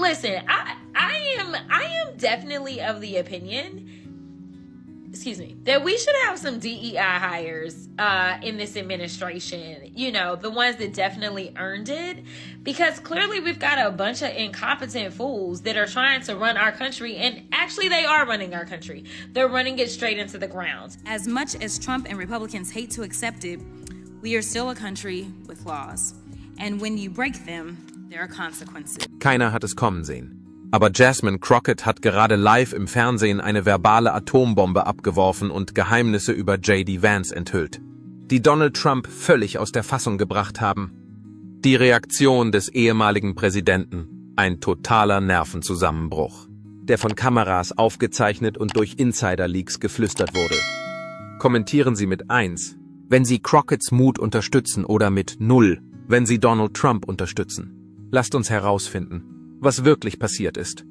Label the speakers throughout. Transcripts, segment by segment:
Speaker 1: listen, I am definitely of the opinion, that we should have some DEI hires in this administration, you know, the ones that definitely earned it, because clearly we've got a bunch of incompetent fools that are trying to run our country, and actually they are running our country. They're running it straight into the ground.
Speaker 2: As much as Trump and Republicans hate to accept it, we are still a country with laws. And when you break them, there are consequences.
Speaker 3: Keiner hat es kommen sehen. Aber Jasmine Crockett hat gerade live im Fernsehen eine verbale Atombombe abgeworfen und Geheimnisse über J.D. Vance enthüllt, die Donald Trump völlig aus der Fassung gebracht haben. Die Reaktion des ehemaligen Präsidenten, ein totaler Nervenzusammenbruch, der von Kameras aufgezeichnet und durch Insider-Leaks geflüstert wurde. Kommentieren Sie mit 1, wenn Sie Crocketts Mut unterstützen, oder mit 0, wenn Sie Donald Trump unterstützen. Lasst uns herausfinden, was wirklich passiert ist.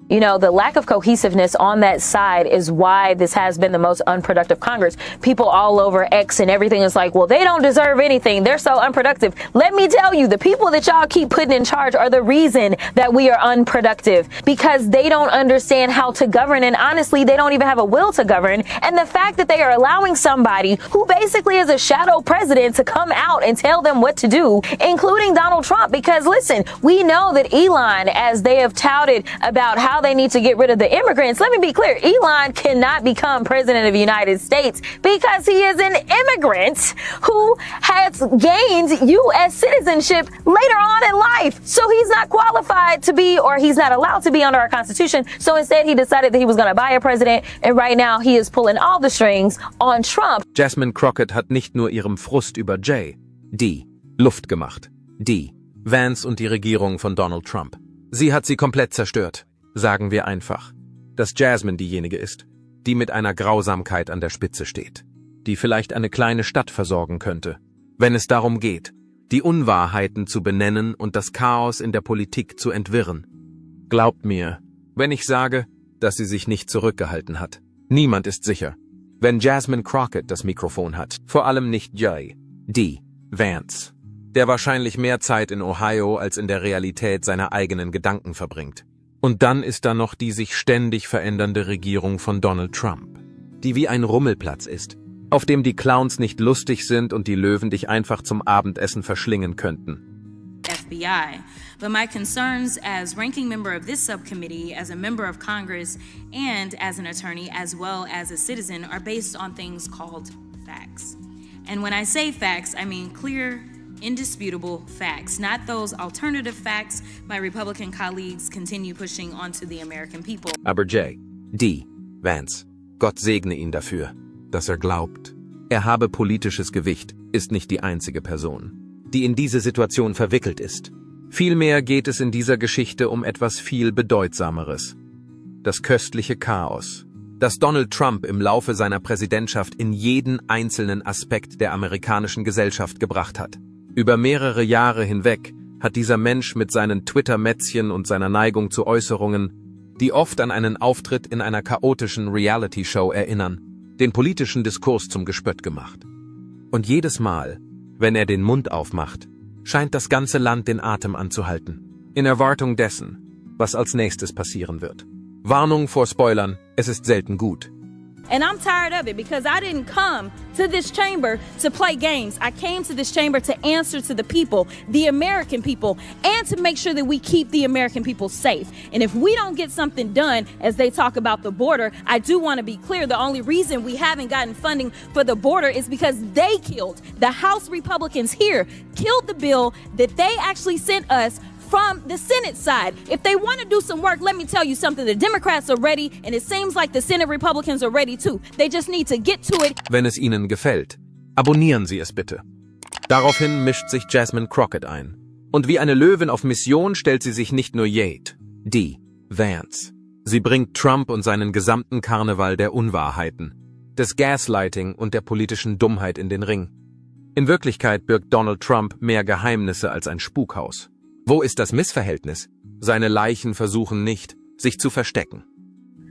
Speaker 4: You know, the lack of cohesiveness on that side is why this has been the most unproductive Congress. People all over X and everything is like, well, they don't deserve anything. They're so unproductive. Let me tell you, the people that y'all keep putting in charge are the reason that we are unproductive, because they don't understand how to govern. And honestly, they don't even have a will to govern. And the fact that they are allowing somebody who basically is a shadow president to come out and tell them what to do, including Donald Trump, because listen, we know that Elon, as they have touted about how they need to get rid of the immigrants. Let me be clear. Elon cannot become president of the United States because he is an immigrant who has gained U.S. citizenship later on in life. So he's not qualified to be, or he's not allowed to be under our Constitution. So instead, he decided that he was going to buy a president. And right now, he is pulling all the strings on Trump.
Speaker 3: Jasmine Crockett hat nicht nur ihrem Frust über J.D. Luft gemacht. Vance und die Regierung von Donald Trump. Sie hat sie komplett zerstört. Sagen wir einfach, dass Jasmine diejenige ist, die mit einer Grausamkeit an der Spitze steht, die vielleicht eine kleine Stadt versorgen könnte, wenn es darum geht, die Unwahrheiten zu benennen und das Chaos in der Politik zu entwirren. Glaubt mir, wenn ich sage, dass sie sich nicht zurückgehalten hat. Niemand ist sicher, wenn Jasmine Crockett das Mikrofon hat, vor allem nicht J.D. Vance, der wahrscheinlich mehr Zeit in Ohio als in der Realität seiner eigenen Gedanken verbringt. Und dann ist da noch die sich ständig verändernde Regierung von Donald Trump, die wie ein Rummelplatz ist, auf dem die Clowns nicht lustig sind und die Löwen dich einfach zum Abendessen verschlingen könnten.
Speaker 2: FBI. But my concerns as ranking member of this subcommittee, as a member of Congress, and as an attorney, as well as a citizen, are based on things called facts. And when I say facts, I mean clear, indisputable facts, not those alternative facts my Republican colleagues continue pushing onto the American people.
Speaker 3: Aber J.D. Vance, Gott segne ihn dafür, dass er glaubt, er habe politisches Gewicht, ist nicht die einzige Person, die in diese Situation verwickelt ist. Vielmehr geht es in dieser Geschichte um etwas viel Bedeutsameres. Das köstliche Chaos, das Donald Trump im Laufe seiner Präsidentschaft in jeden einzelnen Aspekt der amerikanischen Gesellschaft gebracht hat. Über mehrere Jahre hinweg hat dieser Mensch mit seinen Twitter-Mätzchen und seiner Neigung zu Äußerungen, die oft an einen Auftritt in einer chaotischen Reality-Show erinnern, den politischen Diskurs zum Gespött gemacht. Und jedes Mal, wenn er den Mund aufmacht, scheint das ganze Land den Atem anzuhalten, in Erwartung dessen, was als nächstes passieren wird. Warnung vor Spoilern, es ist selten gut.
Speaker 5: And I'm tired of it because I didn't come to this chamber to play games. I came to this chamber to answer to the people, the American people, and to make sure that we keep the American people safe. And if we don't get something done, as they talk about the border, I do want to be clear. The only reason we haven't gotten funding for the border is because they killed, the House Republicans here, killed the bill that they actually sent us from the Senate side. If they want to do some work, let me tell you something. The Democrats are ready, and it seems like the Senate Republicans are ready too. They just need to get to it.
Speaker 3: Wenn es Ihnen gefällt, abonnieren Sie es bitte. Daraufhin mischt sich Jasmine Crockett ein. Und wie eine Löwin auf Mission stellt sie sich nicht nur J.D. Vance. Sie bringt Trump und seinen gesamten Karneval der Unwahrheiten, des Gaslighting und der politischen Dummheit in den Ring. In Wirklichkeit birgt Donald Trump mehr Geheimnisse als ein Spukhaus. Wo ist das Missverhältnis? Seine Leichen versuchen nicht, sich zu verstecken.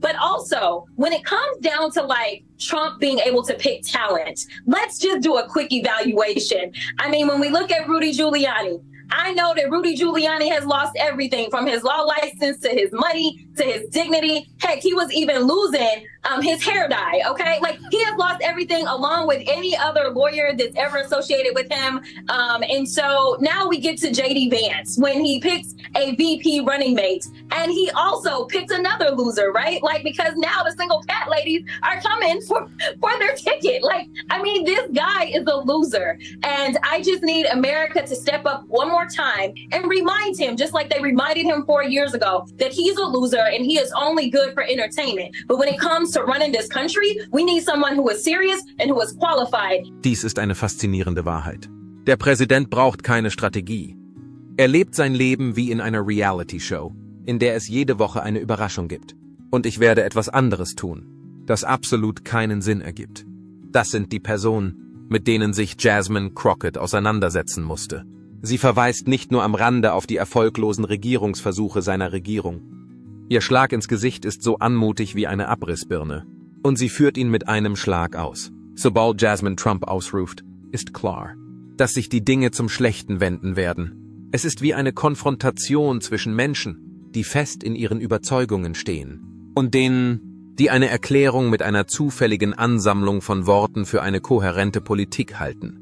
Speaker 1: But also, when it comes down to like Trump being able to pick talent, let's just do a quick evaluation. I mean, when we look at Rudy Giuliani,
Speaker 6: I know that Rudy Giuliani has lost everything from his law license to his money to his dignity. Heck, he was even losing his hair dye, okay? Like, he has lost everything along with any other lawyer that's ever associated with him. And so now we get to J.D. Vance when he picks a VP running mate. And he also picked another loser, right? Like, because now the single cat ladies are coming for their ticket. Like, I mean, this guy is a loser. And I just need America to step up one more time and remind him, just like they reminded him 4 years ago, that he's a loser and he is only good for entertainment. But when it comes to running this country, we need someone who is serious and who is qualified.
Speaker 3: Dies ist eine faszinierende Wahrheit. Der Präsident braucht keine Strategie. Er lebt sein Leben wie in einer Reality-Show, in der es jede Woche eine Überraschung gibt. Und ich werde etwas anderes tun, das absolut keinen Sinn ergibt. Das sind die Personen, mit denen sich Jasmine Crockett auseinandersetzen musste. Sie verweist nicht nur am Rande auf die erfolglosen Regierungsversuche seiner Regierung. Ihr Schlag ins Gesicht ist so anmutig wie eine Abrissbirne. Und sie führt ihn mit einem Schlag aus. Sobald Jasmine Trump ausruft, ist klar, dass sich die Dinge zum Schlechten wenden werden. Es ist wie eine Konfrontation zwischen Menschen, die fest in ihren Überzeugungen stehen, und denen, die eine Erklärung mit einer zufälligen Ansammlung von Worten für eine kohärente Politik halten.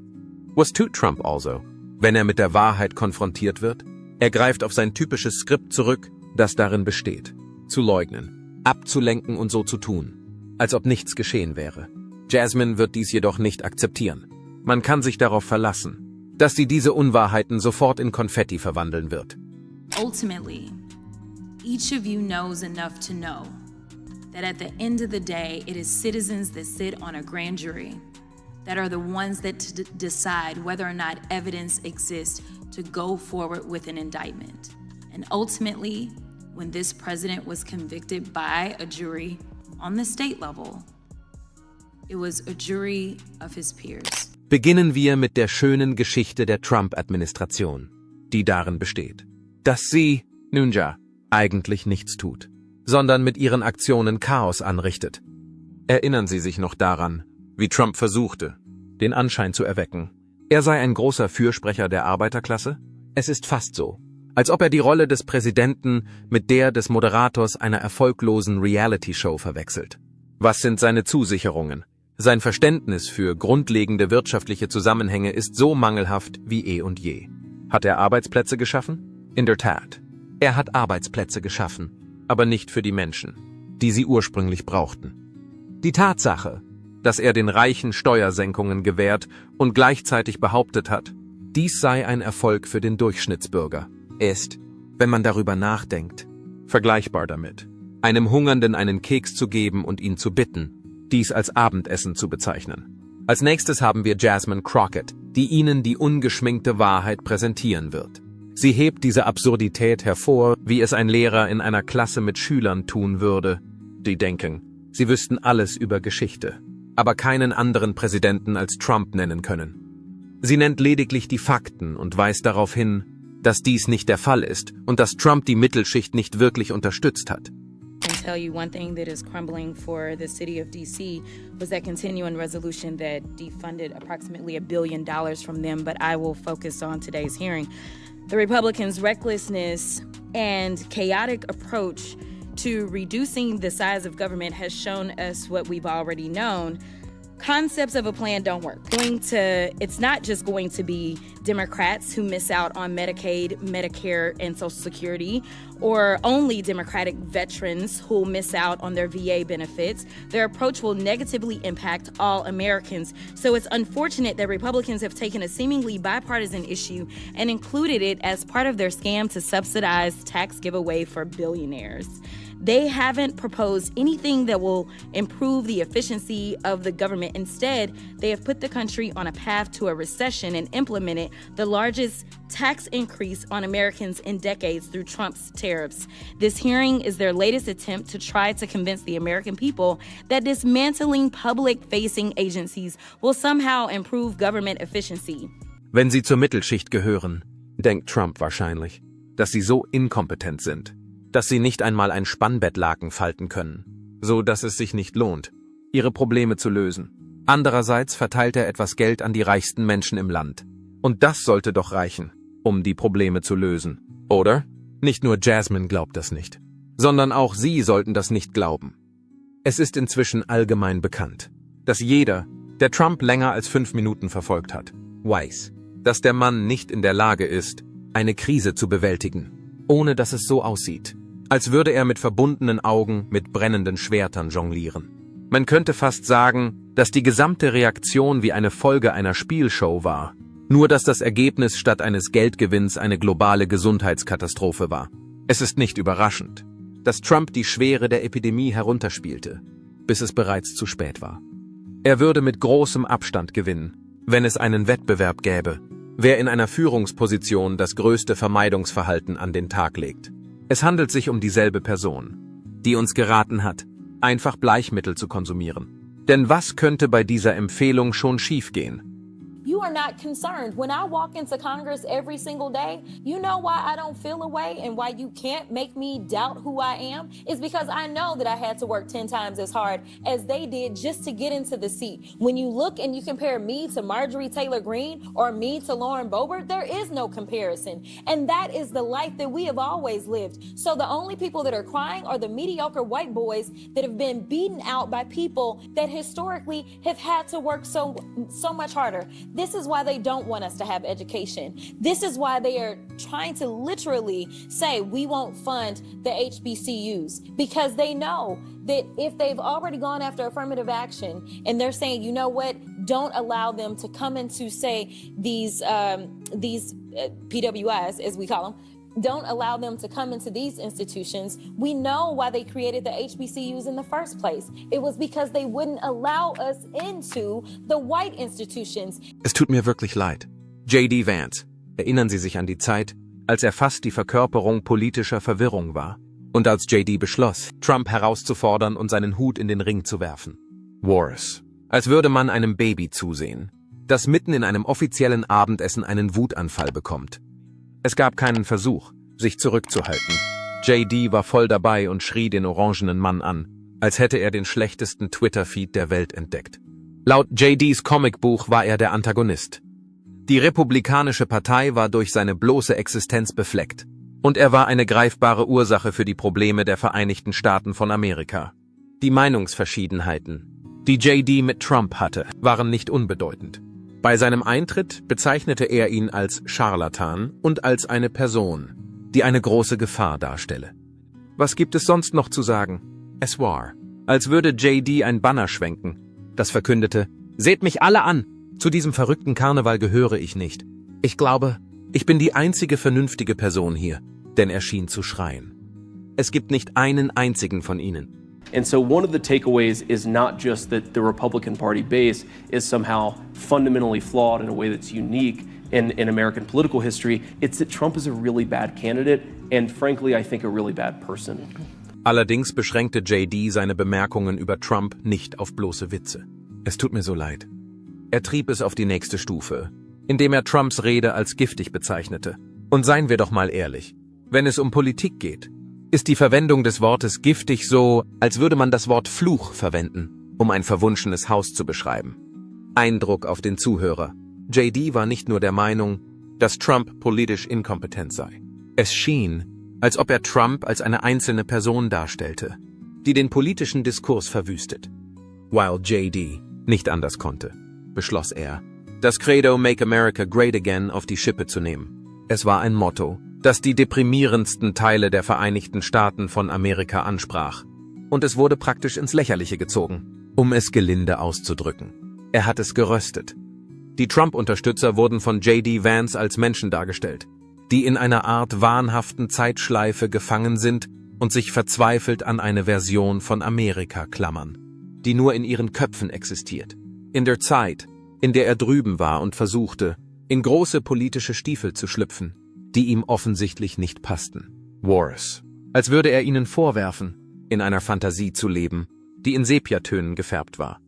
Speaker 3: Was tut Trump also, wenn er mit der Wahrheit konfrontiert wird? Er greift auf sein typisches Skript zurück, das darin besteht, zu leugnen, abzulenken und so zu tun, als ob nichts geschehen wäre. Jasmine wird dies jedoch nicht akzeptieren. Man kann sich darauf verlassen, dass sie diese Unwahrheiten sofort in Konfetti verwandeln wird.
Speaker 2: Ultimately, each of you knows enough to know that at the end of the day, it is citizens that sit on a grand jury that are the ones that decide whether or not evidence exists to go forward with an indictment. And ultimately, when this president was convicted by a jury on the state level, it was a jury of his peers.
Speaker 3: Beginnen wir mit der schönen Geschichte der Trump-Administration, die darin besteht, dass sie, nun ja, eigentlich nichts tut, sondern mit ihren Aktionen Chaos anrichtet. Erinnern Sie sich noch daran, wie Trump versuchte, den Anschein zu erwecken, er sei ein großer Fürsprecher der Arbeiterklasse? Es ist fast so, als ob er die Rolle des Präsidenten mit der des Moderators einer erfolglosen Reality-Show verwechselt. Was sind seine Zusicherungen? Sein Verständnis für grundlegende wirtschaftliche Zusammenhänge ist so mangelhaft wie eh und je. Hat er Arbeitsplätze geschaffen? In der Tat. Er hat Arbeitsplätze geschaffen, aber nicht für die Menschen, die sie ursprünglich brauchten. Die Tatsache, dass er den Reichen Steuersenkungen gewährt und gleichzeitig behauptet hat, dies sei ein Erfolg für den Durchschnittsbürger, ist, wenn man darüber nachdenkt, vergleichbar damit, einem Hungernden einen Keks zu geben und ihn zu bitten, dies als Abendessen zu bezeichnen. Als nächstes haben wir Jasmine Crockett, die Ihnen die ungeschminkte Wahrheit präsentieren wird. Sie hebt diese Absurdität hervor, wie es ein Lehrer in einer Klasse mit Schülern tun würde, die denken, sie wüssten alles über Geschichte, aber keinen anderen Präsidenten als Trump nennen können. Sie nennt lediglich die Fakten und weist darauf hin, dass dies nicht der Fall ist und dass Trump die Mittelschicht nicht wirklich unterstützt hat.
Speaker 5: Tell you one thing that is crumbling for the city of DC was that continuing resolution that defunded approximately $1 billion from them, but I will focus on today's hearing. The Republicans' recklessness and chaotic approach to reducing the size of government has shown us what we've already known. Concepts of a plan don't work. It's not just going to be Democrats who miss out on Medicaid, Medicare, and Social Security, or only Democratic veterans who will miss out on their VA benefits. Their approach will negatively impact all Americans. So it's unfortunate that Republicans have taken a seemingly bipartisan issue and included it as part of their scam to subsidize tax giveaway for billionaires. They haven't proposed anything that will improve the efficiency of the government. Instead, they have put the country on a path to a recession and implemented the largest tax increase on Americans in decades through Trump's tariffs. This hearing is their latest attempt to try to convince the American people that dismantling public-facing agencies will somehow improve government efficiency.
Speaker 3: Wenn sie zur Mittelschicht gehören, denkt Trump wahrscheinlich, dass sie so inkompetent sind, dass sie nicht einmal ein Spannbettlaken falten können, so dass es sich nicht lohnt, ihre Probleme zu lösen. Andererseits verteilt er etwas Geld an die reichsten Menschen im Land. Und das sollte doch reichen, um die Probleme zu lösen. Oder? Nicht nur Jasmine glaubt das nicht, sondern auch Sie sollten das nicht glauben. Es ist inzwischen allgemein bekannt, dass jeder, der Trump länger als 5 Minuten verfolgt hat, weiß, dass der Mann nicht in der Lage ist, eine Krise zu bewältigen, ohne dass es so aussieht, als würde er mit verbundenen Augen mit brennenden Schwertern jonglieren. Man könnte fast sagen, dass die gesamte Reaktion wie eine Folge einer Spielshow war, nur dass das Ergebnis statt eines Geldgewinns eine globale Gesundheitskatastrophe war. Es ist nicht überraschend, dass Trump die Schwere der Epidemie herunterspielte, bis es bereits zu spät war. Er würde mit großem Abstand gewinnen, wenn es einen Wettbewerb gäbe, wer in einer Führungsposition das größte Vermeidungsverhalten an den Tag legt. Es handelt sich um dieselbe Person, die uns geraten hat, einfach Bleichmittel zu konsumieren. Denn was könnte bei dieser Empfehlung schon schiefgehen?
Speaker 4: You are not concerned. When I walk into Congress every single day, you know why I don't feel a way and why you can't make me doubt who I am? Is because I know that I had to work 10 times as hard as they did just to get into the seat. When you look and you compare me to Marjorie Taylor Greene or me to Lauren Boebert, there is no comparison. And that is the life that we have always lived. So the only people that are crying are the mediocre white boys that have been beaten out by people that historically have had to work so much harder. This is why they don't want us to have education. This is why they are trying to literally say we won't fund the HBCUs, because they know that if they've already gone after affirmative action and they're saying, you know what, don't allow them to come into, say, these PWIs, as we call them, don't allow them to come into these institutions. We know why they created the HBCUs in the first place. It was because they wouldn't allow us into the white institutions.
Speaker 3: Es tut mir wirklich leid. J.D. Vance, erinnern Sie sich an die Zeit, als er fast die Verkörperung politischer Verwirrung war? Und als J.D. beschloss, Trump herauszufordern und seinen Hut in den Ring zu werfen. Wars. Als würde man einem Baby zusehen, das mitten in einem offiziellen Abendessen einen Wutanfall bekommt. Es gab keinen Versuch, sich zurückzuhalten. J.D. war voll dabei und schrie den orangenen Mann an, als hätte er den schlechtesten Twitter-Feed der Welt entdeckt. Laut J.D.'s Comicbuch war er der Antagonist. Die Republikanische Partei war durch seine bloße Existenz befleckt. Und er war eine greifbare Ursache für die Probleme der Vereinigten Staaten von Amerika. Die Meinungsverschiedenheiten, die J.D. mit Trump hatte, waren nicht unbedeutend. Bei seinem Eintritt bezeichnete er ihn als Scharlatan und als eine Person, die eine große Gefahr darstelle. Was gibt es sonst noch zu sagen? Es war, als würde J.D. ein Banner schwenken, das verkündete, seht mich alle an, zu diesem verrückten Karneval gehöre ich nicht. Ich glaube, ich bin die einzige vernünftige Person hier, denn er schien zu schreien. Es gibt nicht einen einzigen von ihnen.
Speaker 7: And so one of the takeaways is not just that the Republican Party base is somehow fundamentally flawed in a way that's unique in American political history. It's that Trump is a really bad candidate and frankly, I think a really bad person.
Speaker 3: Allerdings beschränkte J.D. seine Bemerkungen über Trump nicht auf bloße Witze. Es tut mir so leid. Er trieb es auf die nächste Stufe, indem er Trumps Rede als giftig bezeichnete. Und seien wir doch mal ehrlich, wenn es um Politik geht, ist die Verwendung des Wortes giftig so, als würde man das Wort Fluch verwenden, um ein verwunschenes Haus zu beschreiben. Eindruck auf den Zuhörer. J.D. war nicht nur der Meinung, dass Trump politisch inkompetent sei. Es schien, als ob er Trump als eine einzelne Person darstellte, die den politischen Diskurs verwüstet. While J.D. nicht anders konnte, beschloss er, das Credo Make America Great Again auf die Schippe zu nehmen. Es war ein Motto, das die deprimierendsten Teile der Vereinigten Staaten von Amerika ansprach. Und es wurde praktisch ins Lächerliche gezogen, um es gelinde auszudrücken. Er hat es geröstet. Die Trump-Unterstützer wurden von J.D. Vance als Menschen dargestellt, die in einer Art wahnhaften Zeitschleife gefangen sind und sich verzweifelt an eine Version von Amerika klammern, die nur in ihren Köpfen existiert. In der Zeit, in der er drüben war und versuchte, in große politische Stiefel zu schlüpfen, die ihm offensichtlich nicht passten. Wars. Als würde er ihnen vorwerfen, in einer Fantasie zu leben, die in Sepiatönen gefärbt war.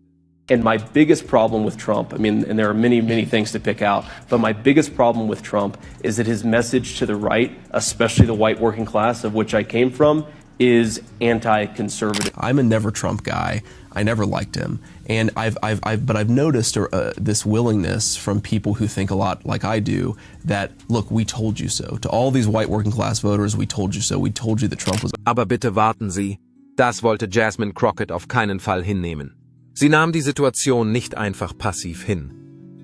Speaker 7: And my biggest problem with Trump, I mean, and there are many, many things to pick out, but my biggest problem with Trump is that his message to the right, especially the white working class of which I came from, is anti-conservative.
Speaker 8: I'm a never Trump guy. I never liked him, and I've noticed this willingness from people who think a lot like I do that, look, we told you so. To all these white working class voters, we told you so. We told you that Trump was.
Speaker 3: Aber bitte warten Sie, das wollte Jasmine Crockett auf keinen Fall hinnehmen. Sie nahm die Situation nicht einfach passiv hin.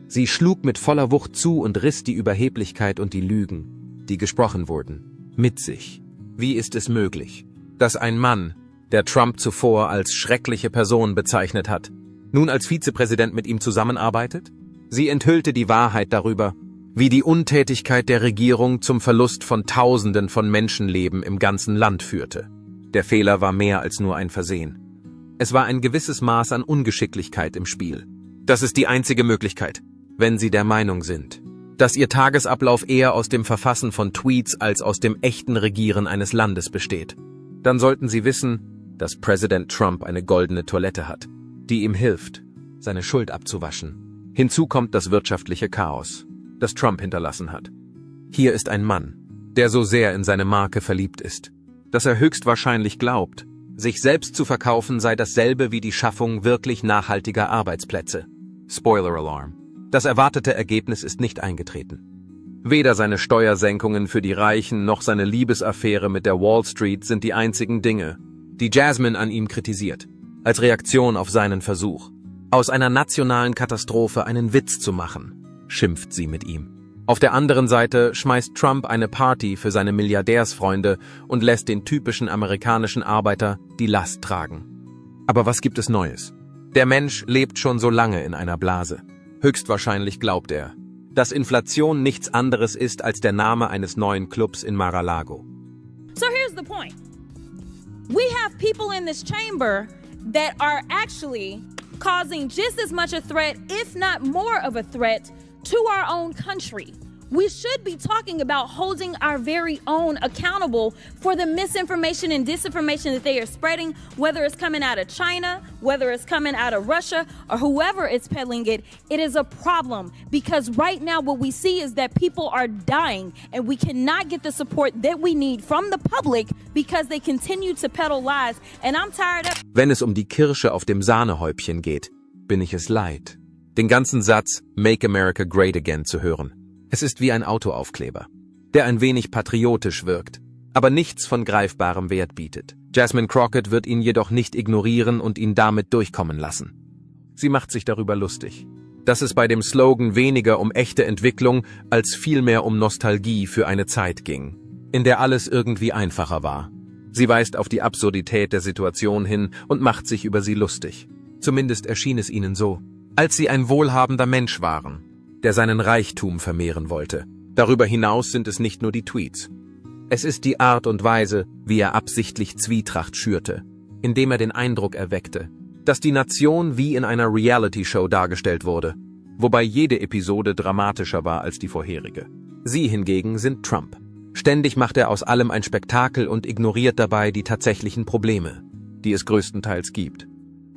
Speaker 3: Sie schlug mit voller Wucht zu und riss die Überheblichkeit und die Lügen, die gesprochen wurden, mit sich. Wie ist es möglich, dass ein Mann, der Trump zuvor als schreckliche Person bezeichnet hat, nun als Vizepräsident mit ihm zusammenarbeitet? Sie enthüllte die Wahrheit darüber, wie die Untätigkeit der Regierung zum Verlust von Tausenden von Menschenleben im ganzen Land führte. Der Fehler war mehr als nur ein Versehen. Es war ein gewisses Maß an Ungeschicklichkeit im Spiel. Das ist die einzige Möglichkeit, wenn Sie der Meinung sind, dass Ihr Tagesablauf eher aus dem Verfassen von Tweets als aus dem echten Regieren eines Landes besteht. Dann sollten Sie wissen, dass Präsident Trump eine goldene Toilette hat, die ihm hilft, seine Schuld abzuwaschen. Hinzu kommt das wirtschaftliche Chaos, das Trump hinterlassen hat. Hier ist ein Mann, der so sehr in seine Marke verliebt ist, dass er höchstwahrscheinlich glaubt, sich selbst zu verkaufen sei dasselbe wie die Schaffung wirklich nachhaltiger Arbeitsplätze. Spoiler Alarm. Das erwartete Ergebnis ist nicht eingetreten. Weder seine Steuersenkungen für die Reichen noch seine Liebesaffäre mit der Wall Street sind die einzigen Dinge, die Jasmine an ihm kritisiert, als Reaktion auf seinen Versuch, aus einer nationalen Katastrophe einen Witz zu machen, schimpft sie mit ihm. Auf der anderen Seite schmeißt Trump eine Party für seine Milliardärsfreunde und lässt den typischen amerikanischen Arbeiter die Last tragen. Aber was gibt es Neues? Der Mensch lebt schon so lange in einer Blase. Höchstwahrscheinlich glaubt er, dass Inflation nichts anderes ist als der Name eines neuen Clubs in Mar-a-Lago.
Speaker 5: So here's the point. We have people in this chamber that are actually causing just as much a threat, if not more of a threat, to our own country. We should be talking about holding our very own accountable for the misinformation and disinformation that they are spreading, whether it's coming out of China, whether it's coming out of Russia, or whoever is peddling it. It is a problem because right now what we see is that people are dying and we cannot get the support that we need from the public because they continue to peddle lies. And I'm tired of...
Speaker 3: Wenn es um die Kirsche auf dem Sahnehäubchen geht, bin ich es leid, den ganzen Satz Make America Great Again zu hören. Es ist wie ein Autoaufkleber, der ein wenig patriotisch wirkt, aber nichts von greifbarem Wert bietet. Jasmine Crockett wird ihn jedoch nicht ignorieren und ihn damit durchkommen lassen. Sie macht sich darüber lustig, dass es bei dem Slogan weniger um echte Entwicklung als vielmehr um Nostalgie für eine Zeit ging, in der alles irgendwie einfacher war. Sie weist auf die Absurdität der Situation hin und macht sich über sie lustig. Zumindest erschien es ihnen so, als sie ein wohlhabender Mensch waren, der seinen Reichtum vermehren wollte. Darüber hinaus sind es nicht nur die Tweets. Es ist die Art und Weise, wie er absichtlich Zwietracht schürte, indem er den Eindruck erweckte, dass die Nation wie in einer Reality-Show dargestellt wurde, wobei jede Episode dramatischer war als die vorherige. Sie hingegen sind Trump. Ständig macht er aus allem ein Spektakel und ignoriert dabei die tatsächlichen Probleme, die es größtenteils gibt.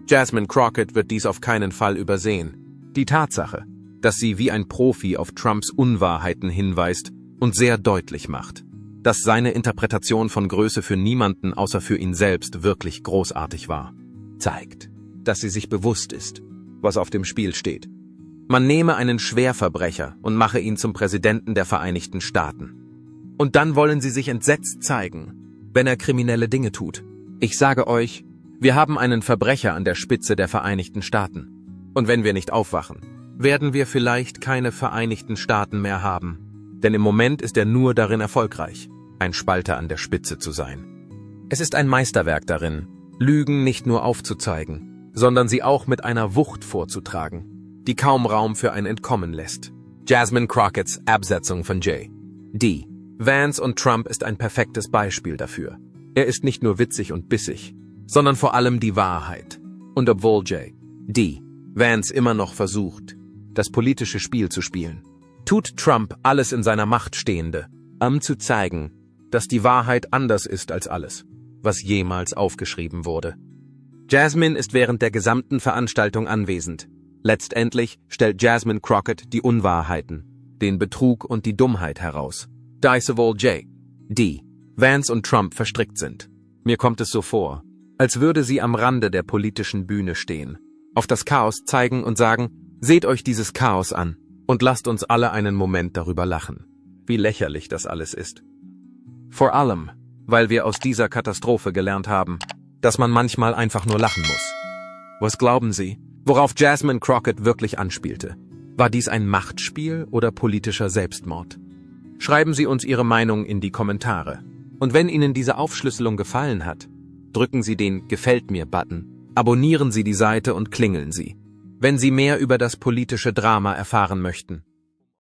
Speaker 3: Jasmine Crockett wird dies auf keinen Fall übersehen. Die Tatsache, dass sie wie ein Profi auf Trumps Unwahrheiten hinweist und sehr deutlich macht, dass seine Interpretation von Größe für niemanden außer für ihn selbst wirklich großartig war, zeigt, dass sie sich bewusst ist, was auf dem Spiel steht. Man nehme einen Schwerverbrecher und mache ihn zum Präsidenten der Vereinigten Staaten. Und dann wollen sie sich entsetzt zeigen, wenn er kriminelle Dinge tut. Ich sage euch, wir haben einen Verbrecher an der Spitze der Vereinigten Staaten. Und wenn wir nicht aufwachen, werden wir vielleicht keine Vereinigten Staaten mehr haben. Denn im Moment ist er nur darin erfolgreich, ein Spalter an der Spitze zu sein. Es ist ein Meisterwerk darin, Lügen nicht nur aufzuzeigen, sondern sie auch mit einer Wucht vorzutragen, die kaum Raum für ein Entkommen lässt. Jasmine Crocketts Absetzung von Jay. D. Vance und Trump ist ein perfektes Beispiel dafür. Er ist nicht nur witzig und bissig, sondern vor allem die Wahrheit. Und obwohl D. Vance immer noch versucht, das politische Spiel zu spielen, tut Trump alles in seiner Macht Stehende, um zu zeigen, dass die Wahrheit anders ist als alles, was jemals aufgeschrieben wurde. Jasmine ist während der gesamten Veranstaltung anwesend. Letztendlich stellt Jasmine Crockett die Unwahrheiten, den Betrug und die Dummheit heraus, da sowohl D. Vance und Trump verstrickt sind. Mir kommt es so vor, als würde sie am Rande der politischen Bühne stehen, auf das Chaos zeigen und sagen, seht euch dieses Chaos an und lasst uns alle einen Moment darüber lachen. Wie lächerlich das alles ist. Vor allem, weil wir aus dieser Katastrophe gelernt haben, dass man manchmal einfach nur lachen muss. Was glauben Sie, worauf Jasmine Crockett wirklich anspielte? War dies ein Machtspiel oder politischer Selbstmord? Schreiben Sie uns Ihre Meinung in die Kommentare. Und wenn Ihnen diese Aufschlüsselung gefallen hat, drücken Sie den Gefällt mir-Button, abonnieren Sie die Seite und klingeln Sie, wenn Sie mehr über das politische Drama erfahren möchten.